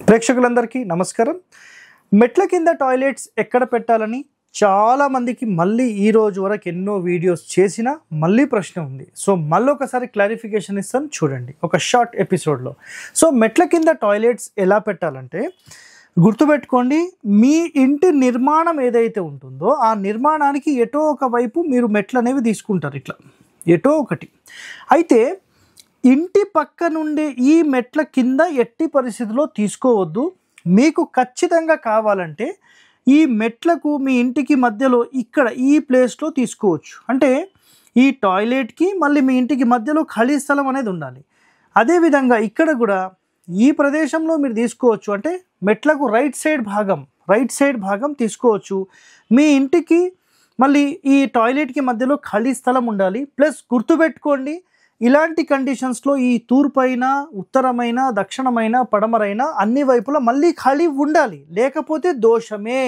ప్రేక్షకులందరికీ నమస్కారం. మెట్ల కింద టాయిలెట్స్ ఎక్కడ పెట్టాలని చాలా మందికి మళ్ళీ ఈ రోజు వరకు ఎన్నో వీడియోస్ చేసినా మళ్ళీ ప్రశ్న ఉంది. సో మళ్ళీ ఒకసారి క్లారిఫికేషన్ ఇస్తాను చూడండి ఒక షార్ట్ ఎపిసోడ్లో. సో మెట్ల కింద టాయిలెట్స్ ఎలా పెట్టాలంటే గుర్తుపెట్టుకోండి, మీ ఇంటి నిర్మాణం ఏదైతే ఉంటుందో ఆ నిర్మాణానికి ఎటో ఒక వైపు మీరు మెట్లు అనేవి తీసుకుంటారు, ఇట్లా ఎటో ఒకటి. అయితే ఇంటి పక్క నుండి ఈ మెట్ల కింద ఎట్టి పరిస్థితిలో తీసుకోవద్దు. మీకు ఖచ్చితంగా కావాలంటే ఈ మెట్లకు మీ ఇంటికి మధ్యలో ఇక్కడ ఈ ప్లేస్లో తీసుకోవచ్చు. అంటే ఈ టాయిలెట్కి మళ్ళీ మీ ఇంటికి మధ్యలో ఖాళీ స్థలం అనేది ఉండాలి. అదేవిధంగా ఇక్కడ కూడా ఈ ప్రదేశంలో మీరు తీసుకోవచ్చు. అంటే మెట్లకు రైట్ సైడ్ భాగం తీసుకోవచ్చు. మీ ఇంటికి మళ్ళీ ఈ టాయిలెట్కి మధ్యలో ఖాళీ స్థలం ఉండాలి. ప్లస్ గుర్తుపెట్టుకోండి, ఇలాంటి కండిషన్స్లో ఈ తూర్పైన, ఉత్తరమైన, దక్షిణమైన, పడమరైన అన్ని వైపులా మళ్ళీ ఖాళీ ఉండాలి, లేకపోతే దోషమే.